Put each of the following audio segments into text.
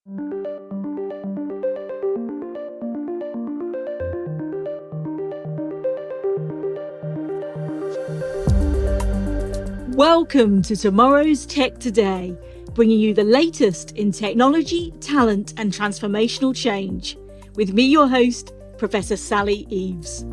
Welcome to tomorrow's Tech Today, bringing you the latest in technology, talent, and transformational change. With me, your host, Professor Sally Eaves.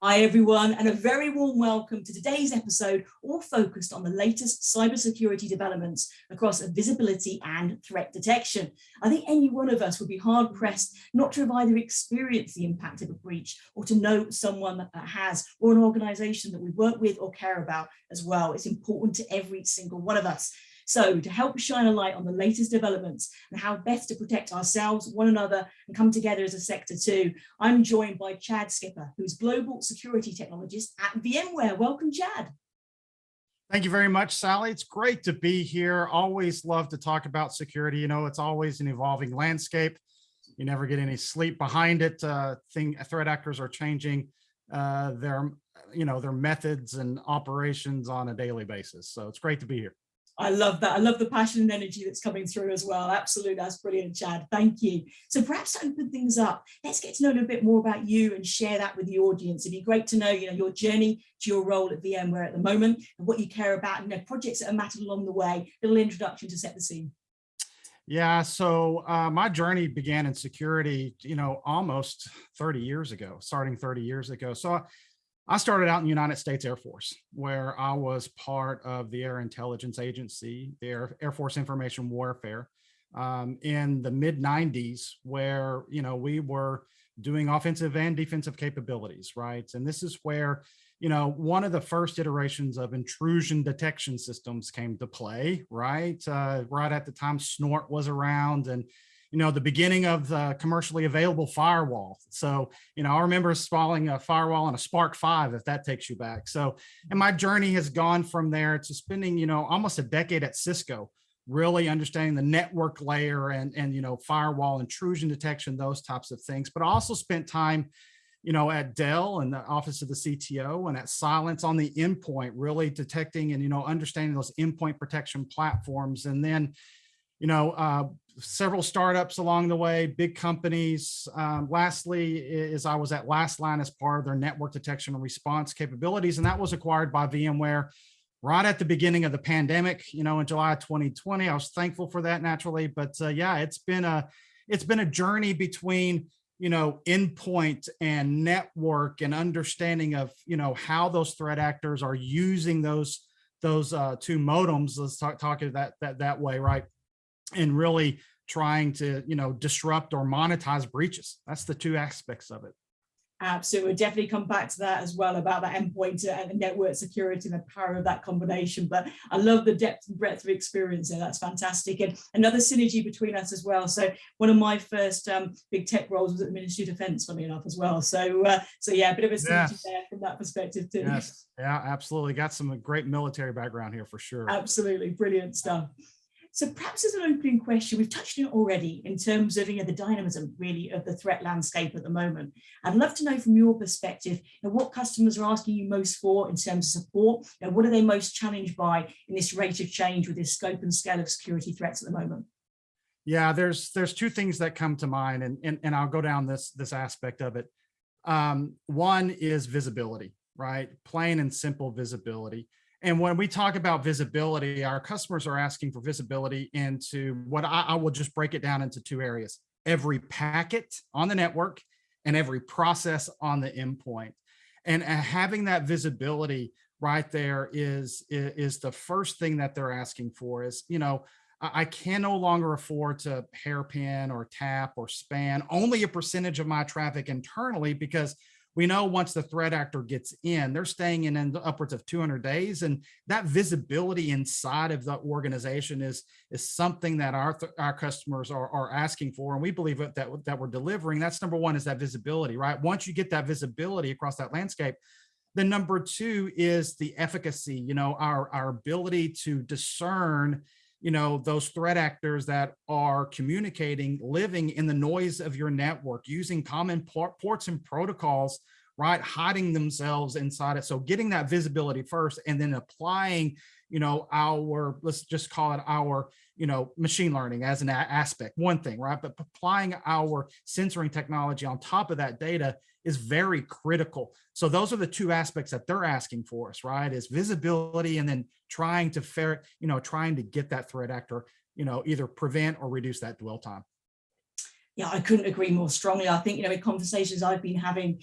Hi everyone, and a very warm welcome to today's episode, all focused on the latest cybersecurity developments across visibility and threat detection. I think any one of us would be hard pressed not to have either experienced the impact of a breach or to know someone that has, or an organization that we work with or care about as well. It's important to every single one of us. So to help shine a light on the latest developments and how best to protect ourselves, one another, and come together as a sector too, I'm joined by Chad Skipper, who's Global Security Technologist at VMware. Welcome, Chad. Thank you very much, Sally. It's great to be here. Always love to talk about security. You know, it's always an evolving landscape. You never get any sleep behind it. Threat actors are changing their methods and operations on a daily basis. So it's great to be here. I love that. I love the passion and energy that's coming through as well. Absolutely. That's brilliant, Chad. Thank you. So perhaps to open things up, let's get to know a little bit more about you and share that with the audience. It'd be great to know, your journey to your role at VMware at the moment and what you care about, projects that have mattered along the way. A little introduction to set the scene. Yeah, so my journey began in security, almost 30 years ago, starting 30 years ago. So I started out in the United States Air Force, where I was part of the Air Intelligence Agency, the Air Force Information Warfare, in the mid-90s, where, we were doing offensive and defensive capabilities, right? And this is where, one of the first iterations of intrusion detection systems came to play, right? Right at the time Snort was around, and the beginning of the commercially available firewall. So, I remember installing a firewall on a Spark 5, if that takes you back. So, and my journey has gone from there to spending, almost a decade at Cisco, really understanding the network layer and firewall intrusion detection, those types of things. But I also spent time, at Dell and the office of the CTO and at Silence on the endpoint, really detecting and, understanding those endpoint protection platforms. And then, several startups along the way, big companies. Lastly, is I was at Lastline as part of their network detection and response capabilities, and that was acquired by VMware right at the beginning of the pandemic, in July 2020. I was thankful for that, naturally, but yeah, it's been a journey between endpoint and network and understanding of how those threat actors are using those two modems. Let's talk it that way, right? And really trying to, disrupt or monetize breaches. That's the two aspects of it. Absolutely. We'll definitely come back to that as well, about that endpoint and network security and the power of that combination. But I love the depth and breadth of experience there. That's fantastic. And another synergy between us as well. So one of my first big tech roles was at the Ministry of Defense, funny enough, as well. So yeah, a bit of a synergy there from that perspective too. Yes, yeah, absolutely. Got some great military background here for sure. Absolutely. Brilliant stuff. So perhaps as an opening question, we've touched on it already in terms of the dynamism really of the threat landscape at the moment. I'd love to know from your perspective what customers are asking you most for in terms of support. What are they most challenged by in this rate of change with this scope and scale of security threats at the moment? Yeah, there's two things that come to mind, and I'll go down this aspect of it. One is visibility, right? Plain and simple visibility. And when we talk about visibility, our customers are asking for visibility into what I will just break it down into two areas: every packet on the network and every process on the endpoint. And having that visibility right there is the first thing that they're asking for. Is, I can no longer afford to hairpin or tap or span only a percentage of my traffic internally, because we know once the threat actor gets in, they're staying in upwards of 200 days. And that visibility inside of the organization is something that our customers are asking for. And we believe that we're delivering. That's number one, is that visibility, right? Once you get that visibility across that landscape, then number two is the efficacy, our ability to discern those threat actors that are communicating, living in the noise of your network, using common ports and protocols right? Hiding themselves inside it. So getting that visibility first, and then applying, our, let's just call it our, machine learning as an aspect, one thing, right? But applying our censoring technology on top of that data is very critical. So those are the two aspects that they're asking for us, right? Is visibility, and then trying to get that threat actor, either prevent or reduce that dwell time. Yeah, I couldn't agree more strongly. I think, in conversations I've been having,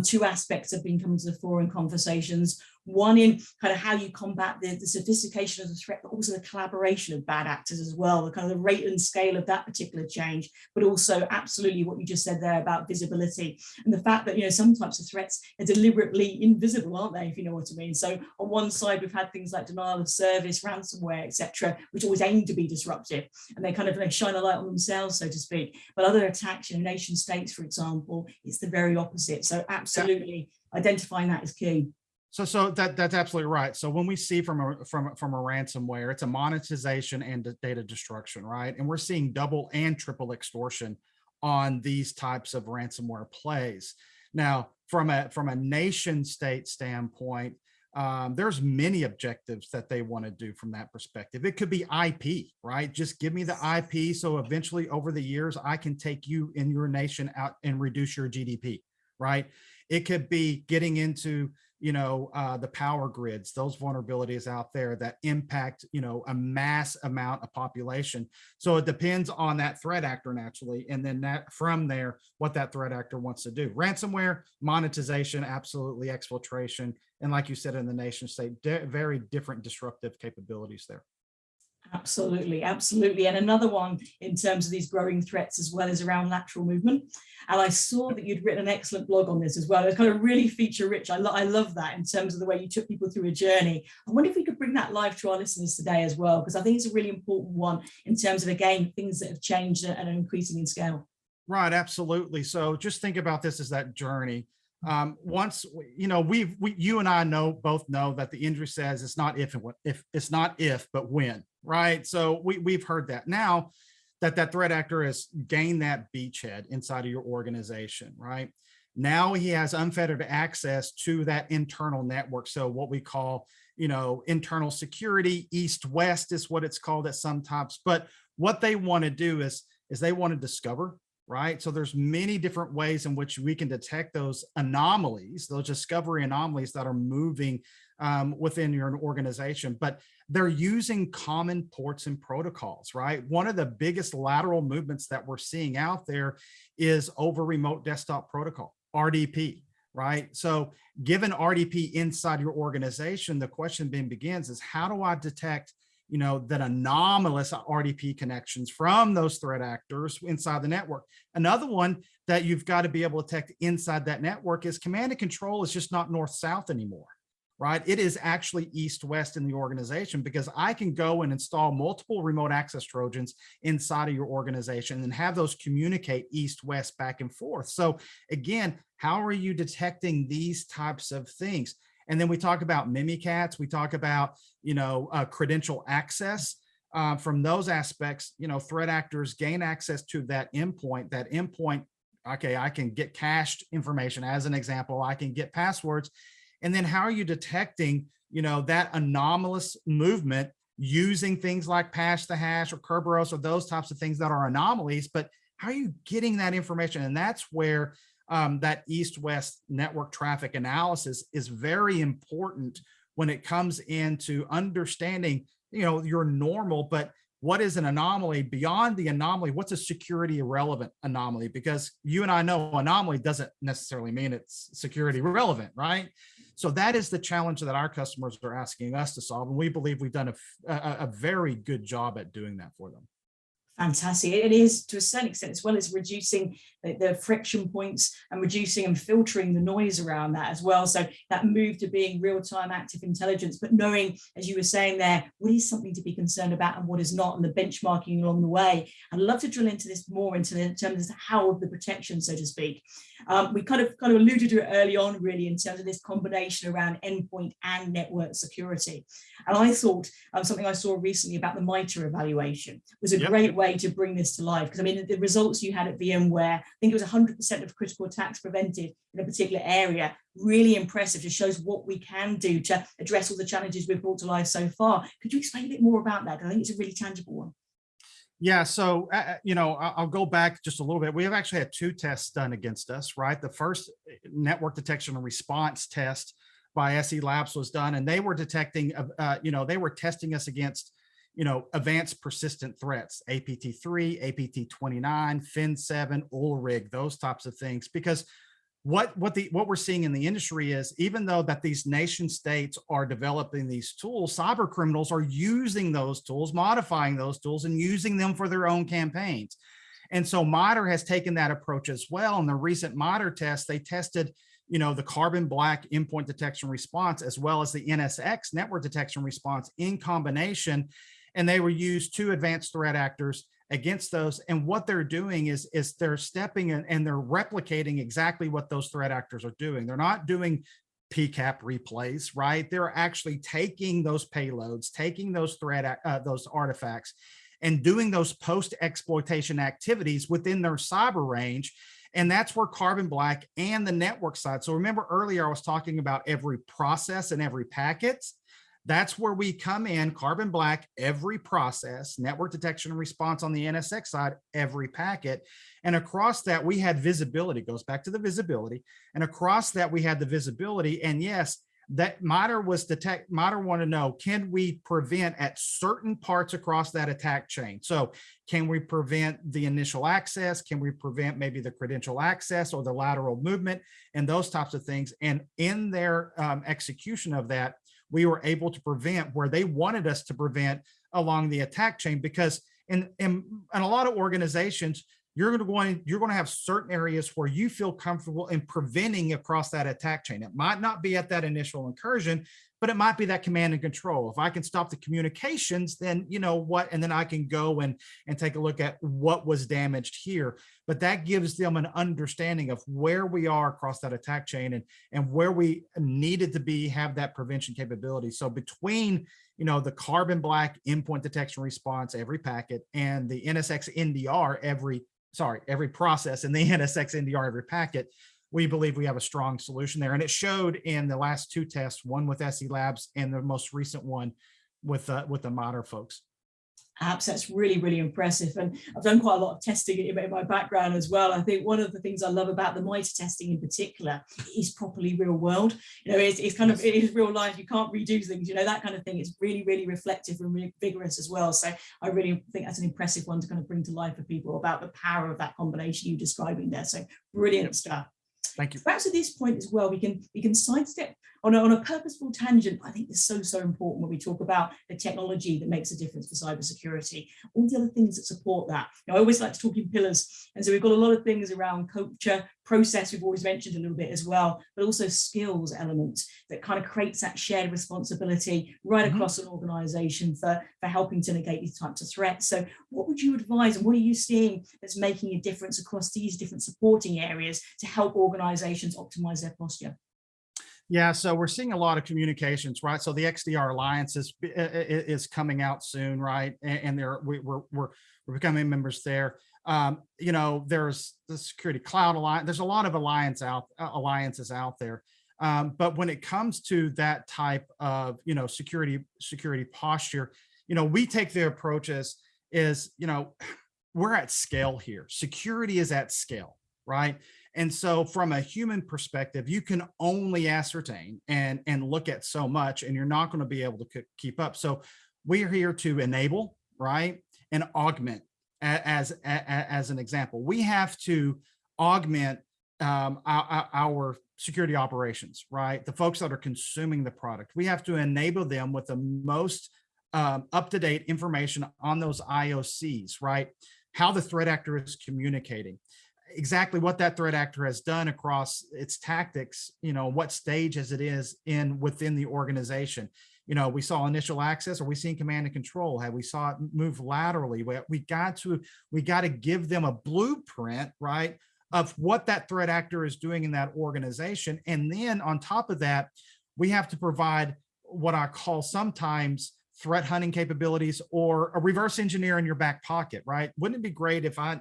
two aspects have been coming to the fore in conversations. One in kind of how you combat the sophistication of the threat, but also the collaboration of bad actors as well, the kind of the rate and scale of that particular change, but also absolutely what you just said there about visibility and the fact that, some types of threats are deliberately invisible, aren't they, if you know what I mean? So on one side, we've had things like denial of service, ransomware, etc., which always aim to be disruptive, and they kind of shine a light on themselves, so to speak. But other attacks, nation states, for example, it's the very opposite. So absolutely identifying that is key. So that's absolutely right. So when we see from a ransomware, it's a monetization and data destruction, right? And we're seeing double and triple extortion on these types of ransomware plays. Now, from a nation state standpoint, there's many objectives that they want to do from that perspective. It could be IP, right? Just give me the IP, so eventually over the years I can take you and your nation out and reduce your GDP, right? It could be getting into the power grids, those vulnerabilities out there that impact, a mass amount of population. So it depends on that threat actor naturally. And then that from there, what that threat actor wants to do. Ransomware, monetization, absolutely, exfiltration. And like you said, in the nation state, very different disruptive capabilities there. Absolutely, absolutely. And another one in terms of these growing threats as well is around lateral movement. And I saw that you'd written an excellent blog on this as well. It's kind of really feature rich. I love that in terms of the way you took people through a journey. I wonder if we could bring that live to our listeners today as well, because I think it's a really important one in terms of, again, things that have changed and are increasing in scale. Right, absolutely. So just think about this as that journey. Once you and I both know that the industry says it's not if but when, right? So we've heard that. Now that threat actor has gained that beachhead inside of your organization, right? Now he has unfettered access to that internal network. So what we call, internal security, east-west is what it's called at some times. But what they want to do is they want to discover, right? So there's many different ways in which we can detect those anomalies, those discovery anomalies that are moving within your organization, but they're using common ports and protocols, right? One of the biggest lateral movements that we're seeing out there is over remote desktop protocol, RDP, right? So given RDP inside your organization, the question then begins is, how do I detect that anomalous RDP connections from those threat actors inside the network? Another one that you've got to be able to detect inside that network is command and control is just not north-south anymore, right? It is actually east-west in the organization, because I can go and install multiple remote access Trojans inside of your organization and have those communicate east-west back and forth. So again, how are you detecting these types of things? And then we talk about Mimikatz, we talk about, credential access. From those aspects, threat actors gain access to that endpoint. Okay, I can get cached information as an example, I can get passwords. And then how are you detecting, that anomalous movement using things like Pass the Hash or Kerberos or those types of things that are anomalies, but how are you getting that information? And that's where that east-west network traffic analysis is very important when it comes into understanding, your normal, but what is an anomaly? Beyond the anomaly, what's a security irrelevant anomaly? Because you and I know anomaly doesn't necessarily mean it's security relevant, right? So that is the challenge that our customers are asking us to solve. And we believe we've done a very good job at doing that for them. Fantastic. It is, to a certain extent, as well as reducing the friction points and reducing and filtering the noise around that as well. So that move to being real-time active intelligence, but knowing, as you were saying there, what is something to be concerned about and what is not, and the benchmarking along the way. I'd love to drill into this more in terms of how the protection, so to speak. We kind of alluded to it early on, really, in terms of this combination around endpoint and network security. And I thought something I saw recently about the MITRE evaluation was a great way to bring this to life. Because I mean, the results you had at VMware, I think it was 100% of critical attacks prevented in a particular area. Really impressive. Just shows what we can do to address all the challenges we've brought to life so far. Could you explain a bit more about that? Because I think it's a really tangible one. Yeah, so, I'll go back just a little bit. We have actually had 2 tests done against us, right? The first network detection and response test by SE Labs was done, and they were detecting, they were testing us against, advanced persistent threats, APT3, APT29, FIN7, ULRIG, those types of things, because what we're seeing in the industry is, even though that these nation states are developing these tools, cyber criminals are using those tools, modifying those tools, and using them for their own campaigns. And so MITRE has taken that approach as well. In the recent MITRE test, they tested, the carbon black endpoint detection response, as well as the NSX network detection response in combination. And they were used 2 advanced threat actors against those. And what they're doing is they're stepping in and they're replicating exactly what those threat actors are doing. They're not doing PCAP replays, right? They're actually taking those payloads, taking those those artifacts, and doing those post-exploitation activities within their cyber range. And that's where Carbon Black and the network side. So remember earlier, I was talking about every process and every packet. That's where we come in, Carbon Black, every process, network detection and response on the NSX side, every packet. And across that, we had visibility. It goes back to the visibility. And across that, we had the visibility. And yes, that MITRE wanted to know, can we prevent at certain parts across that attack chain? So can we prevent the initial access? Can we prevent maybe the credential access or the lateral movement and those types of things? And in their execution of that, we were able to prevent where they wanted us to prevent along the attack chain, because in a lot of organizations, you're going to have certain areas where you feel comfortable in preventing across that attack chain. It might not be at that initial incursion, but it might be that command and control. If I can stop the communications, then you know what, and then I can go and take a look at what was damaged here. But that gives them an understanding of where we are across that attack chain and where we needed to be, have that prevention capability. So between the Carbon Black endpoint detection response, every packet, and the NSX NDR, every process, and the NSX NDR, every packet, we believe we have a strong solution there. And it showed in the last 2 tests, one with SE Labs and the most recent one with the MITRE folks. Apps, that's really, really impressive. And I've done quite a lot of testing in my background as well. I think one of the things I love about the MITRE testing in particular is properly real world. It's kind of, it is real life. You can't redo things, that kind of thing. It's really, really reflective and really vigorous as well. So I really think that's an impressive one to kind of bring to life for people about the power of that combination you're describing there. So brilliant stuff. Thank you. Perhaps at this point as well, we can sidestep on a purposeful tangent. I think it's so important when we talk about the technology that makes a difference for cybersecurity, all the other things that support that. I always like to talk in pillars. And so we've got a lot of things around culture, process, we've always mentioned a little bit as well, but also skills elements that kind of creates that shared responsibility right across an organization for helping to negate these types of threats. So what would you advise, and what are you seeing that's making a difference across these different supporting areas to help organizations optimize their posture? Yeah, so we're seeing a lot of communications, right? So the XDR Alliance is coming out soon, right? And we're becoming members there. There's the Security Cloud Alliance. There's a lot of alliances out there. But when it comes to that type of security posture, we take the approach we're at scale here. Security is at scale, right? And so from a human perspective, you can only ascertain and look at so much, and you're not going to be able to keep up. So we're here to enable, right? And augment. As an example, we have to augment our security operations, right? The folks that are consuming the product. We have to enable them with the most up-to-date information on those IOCs, right? How the threat actor is communicating, exactly what that threat actor has done across its tactics, what stage as it is within the organization. We saw initial access, or we seen command and control. Have we saw it move laterally? We got to give them a blueprint, right, of what that threat actor is doing in that organization. And then on top of that, we have to provide what I call sometimes threat hunting capabilities or a reverse engineer in your back pocket, right? Wouldn't it be great if I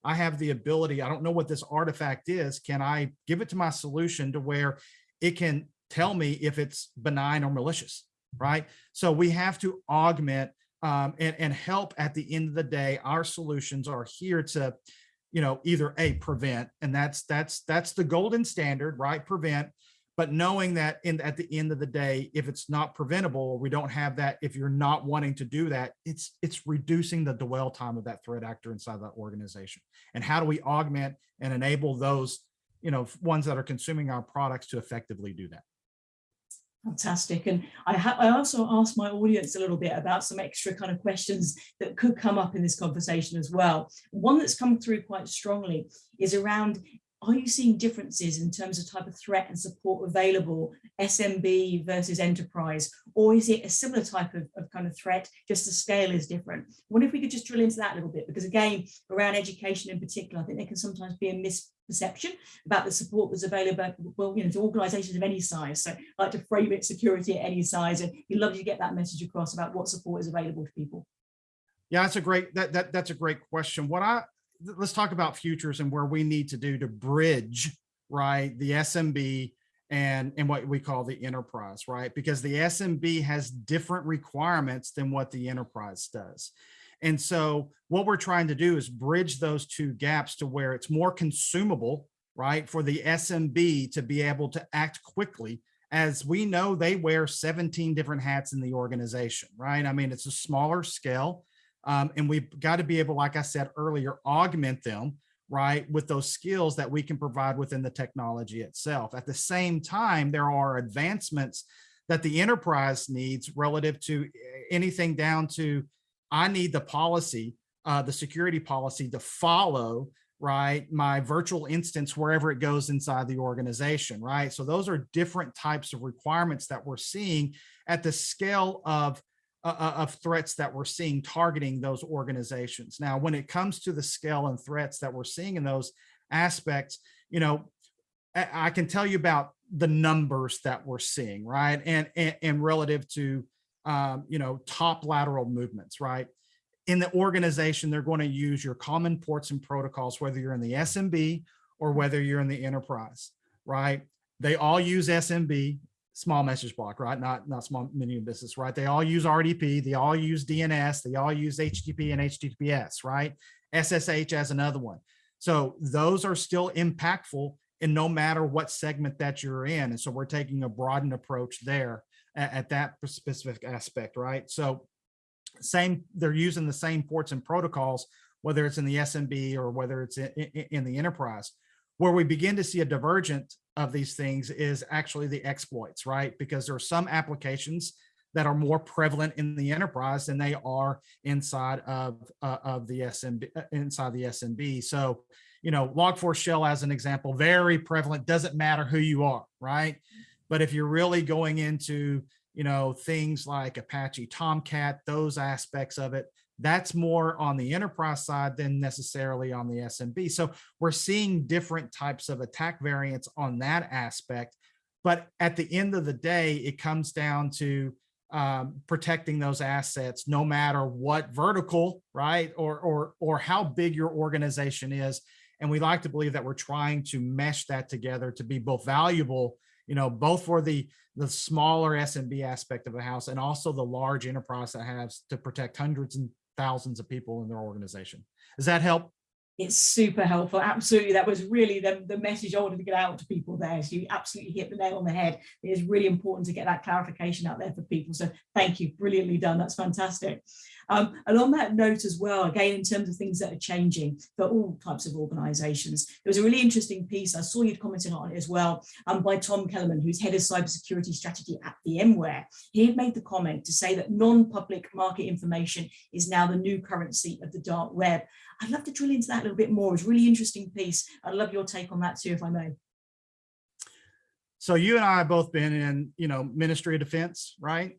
have the ability, I don't know what this artifact is, can I give it to my solution to where it can tell me if it's benign or malicious, right? So we have to augment and help. At the end of the day, our solutions are here to, either prevent, and that's the golden standard, right? Prevent. But knowing that at the end of the day, if it's not preventable, we don't have that. If you're not wanting to do that, it's reducing the dwell time of that threat actor inside that organization. And how do we augment and enable those, ones that are consuming our products to effectively do that? Fantastic. And I also asked my audience a little bit about some extra kind of questions that could come up in this conversation as well. One that's come through quite strongly is around, are you seeing differences in terms of type of threat and support available, SMB versus enterprise? Or is it a similar type of kind of threat, just the scale is different? I wonder if we could just drill into that a little bit, because again, around education in particular, I think there can sometimes be a misperception about the support that's available, well, to organizations of any size. So I like to frame it security at any size, and we'd love you to get that message across about what support is available to people. Yeah, that's a great, that's a great question. Let's talk about futures and where we need to do to bridge, right, the SMB and what we call the enterprise, right? Because the SMB has different requirements than what the enterprise does. And so what we're trying to do is bridge those two gaps to where it's more consumable, right, for the SMB to be able to act quickly. As we know, they wear 17 different hats in the organization, right? I mean, it's a smaller scale. And we've got to be able, like I said earlier, augment them, right, with those skills that we can provide within the technology itself. At the same time, there are advancements that the enterprise needs relative to anything down to, I need the policy, the security policy to follow, right, my virtual instance wherever it goes inside the organization, right? So those are different types of requirements that we're seeing at the scale of threats that we're seeing targeting those organizations. Now, when it comes to the scale and threats that we're seeing in those aspects, I can tell you about the numbers that we're seeing, right? And relative to, top lateral movements, right? In the organization, they're going to use your common ports and protocols, whether you're in the SMB or whether you're in the enterprise, right? They all use SMB, small message block, right? Not small medium business, right? They all use RDP, they all use DNS, they all use HTTP and HTTPS, right? SSH as another one. So those are still impactful in no matter what segment that you're in. And so we're taking a broadened approach there at that specific aspect, right? So they're using the same ports and protocols, whether it's in the SMB or whether it's in the enterprise. Where we begin to see a divergent of these things is actually the exploits, right? Because there are some applications that are more prevalent in the enterprise than they are inside of the SMB, inside the SMB. So, Log4Shell as an example, very prevalent, doesn't matter who you are, right? But if you're really going into, things like Apache Tomcat, those aspects of it, that's more on the enterprise side than necessarily on the SMB. So we're seeing different types of attack variants on that aspect. But at the end of the day, it comes down to protecting those assets, no matter what vertical, right, or how big your organization is. And we like to believe that we're trying to mesh that together to be both valuable, both for the smaller SMB aspect of the house and also the large enterprise that has to protect hundreds and thousands of people in their organization. Does that help? It's super helpful. Absolutely. That was really the message I wanted to get out to people there. So you absolutely hit the nail on the head. It is really important to get that clarification out there for people. So thank you. Brilliantly done. That's fantastic. And on that note as well, again, in terms of things that are changing for all types of organizations, there was a really interesting piece, I saw you'd commented on it as well, by Tom Kellerman, who's head of cybersecurity strategy at VMware. He had made the comment to say that non-public market information is now the new currency of the dark web. I'd love to drill into that a little bit more. It's a really interesting piece. I'd love your take on that too, if I may. So you and I have both been in, Ministry of Defense, right?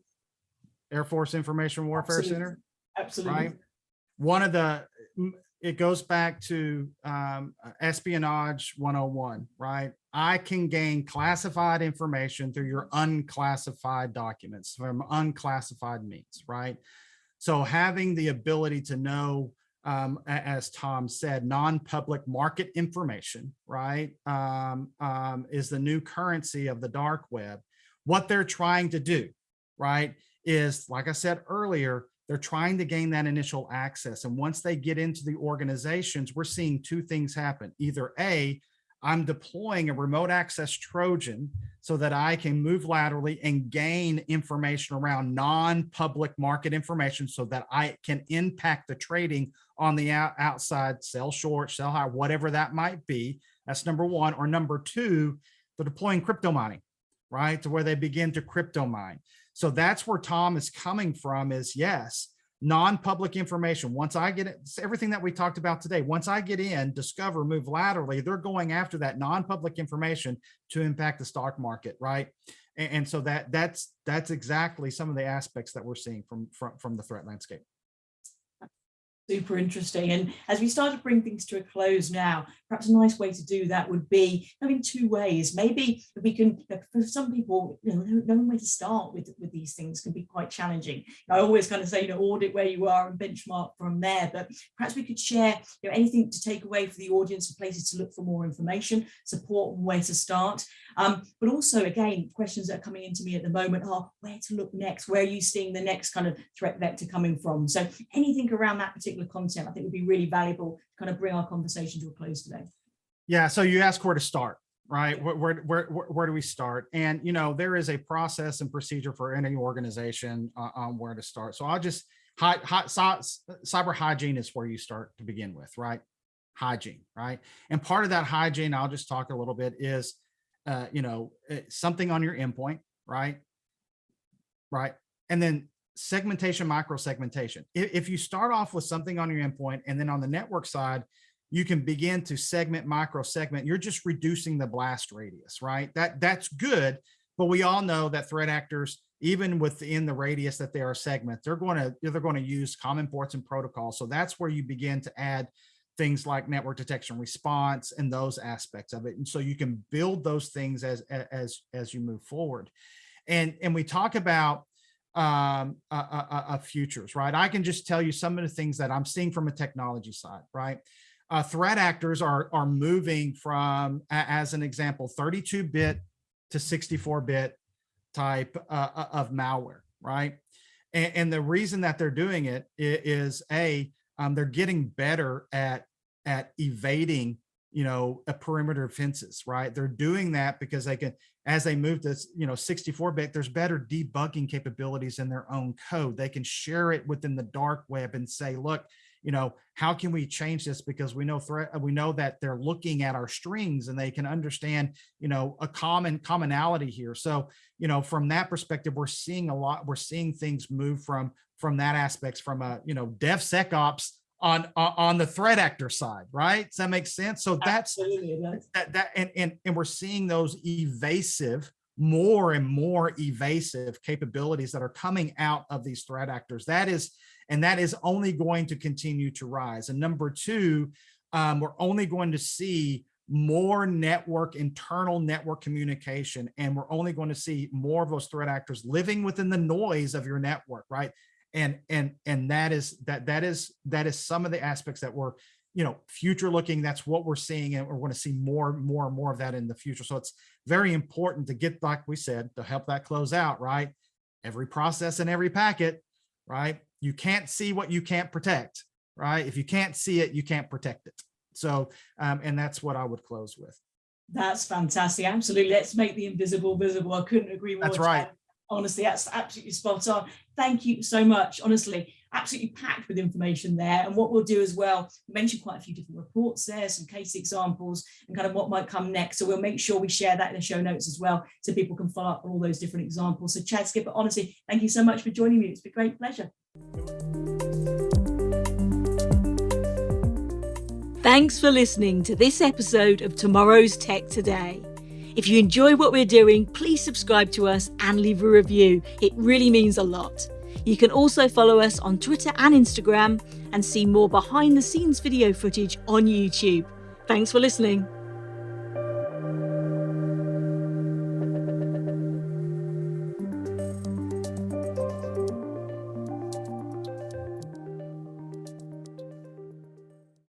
Air Force Information Warfare Absolutely. Center. Absolutely. Right. One of the it goes back to espionage 101, right? I can gain classified information through your unclassified documents from unclassified means, right? So having the ability to know, as Tom said, non-public market information, right, is the new currency of the dark web. What they're trying to do, right, is, like I said earlier, they're trying to gain that initial access. And once they get into the organizations, we're seeing two things happen. Either A, I'm deploying a remote access Trojan so that I can move laterally and gain information around non-public market information so that I can impact the trading on the outside, sell short, sell high, whatever that might be. That's number one. Or number two, they're deploying crypto mining, right? To where they begin to crypto mine. So that's where Tom is coming from is, yes, non-public information. Once I get it, everything that we talked about today, once I get in, discover, move laterally, they're going after that non-public information to impact the stock market, right? And so that's exactly some of the aspects that we're seeing from the threat landscape. Super interesting. And as we start to bring things to a close now, perhaps a nice way to do that would be having two ways. Maybe if we can, for some people, knowing where to start with these things can be quite challenging. I always kind of say, audit where you are and benchmark from there. But perhaps we could share anything to take away for the audience, for places to look for more information, support, and where to start. But also, again, questions that are coming into me at the moment are where to look next. Where are you seeing the next kind of threat vector coming from? So anything around that particular content, I think would be really valuable to kind of bring our conversation to a close today. Yeah. So you asked where to start, right? Where do we start? And, there is a process and procedure for any organization on where to start. So I'll just, cyber hygiene is where you start to begin with, right? Hygiene, right? And part of that hygiene, I'll just talk a little bit is, something on your endpoint, right? Right. And then segmentation, micro segmentation. If you start off with something on your endpoint and then on the network side, you can begin to segment, micro segment, you're just reducing the blast radius, right? That's good, but we all know that threat actors, even within the radius that they are segment, they're going to use common ports and protocols. So that's where you begin to add things like network detection response and those aspects of it. And so you can build those things as you move forward. And we talk about futures, right? I can just tell you some of the things that I'm seeing from a technology side, right? Threat actors are moving from, as an example, 32-bit to 64-bit type of malware, right? And the reason that they're doing it is they're getting better at evading, a perimeter fences, right? They're doing that because they can, as they move to, 64-bit, there's better debugging capabilities in their own code. They can share it within the dark web and say, look, how can we change this? Because we know that they're looking at our strings and they can understand, a commonality here. So, from that perspective, we're seeing things move from that aspects from a, DevSecOps on the threat actor side, right? Does that make sense? So that's and we're seeing those more and more evasive capabilities that are coming out of these threat actors. That is only going to continue to rise. And number two, we're only going to see more internal network communication, and we're only going to see more of those threat actors living within the noise of your network, right? And that is some of the aspects that we're, future looking. That's what we're seeing, and we're going to see more and more of that in the future. So it's very important to get, like we said, to help that close out, right? Every process and every packet, right? You can't see what you can't protect, right? If you can't see it, you can't protect it. So, and that's what I would close with. That's fantastic. Absolutely. Let's make the invisible visible. I couldn't agree more. That's right. Honestly, that's absolutely spot on. Thank you so much. Honestly, absolutely packed with information there. And what we'll do as well, we mentioned quite a few different reports there, some case examples, and kind of what might come next. So we'll make sure we share that in the show notes as well, so people can follow up on all those different examples. So Chad Skipper, honestly, thank you so much for joining me. It's been a great pleasure. Thanks for listening to this episode of Tomorrow's Tech Today. If you enjoy what we're doing, please subscribe to us and leave a review. It really means a lot. You can also follow us on Twitter and Instagram and see more behind the scenes video footage on YouTube. Thanks for listening.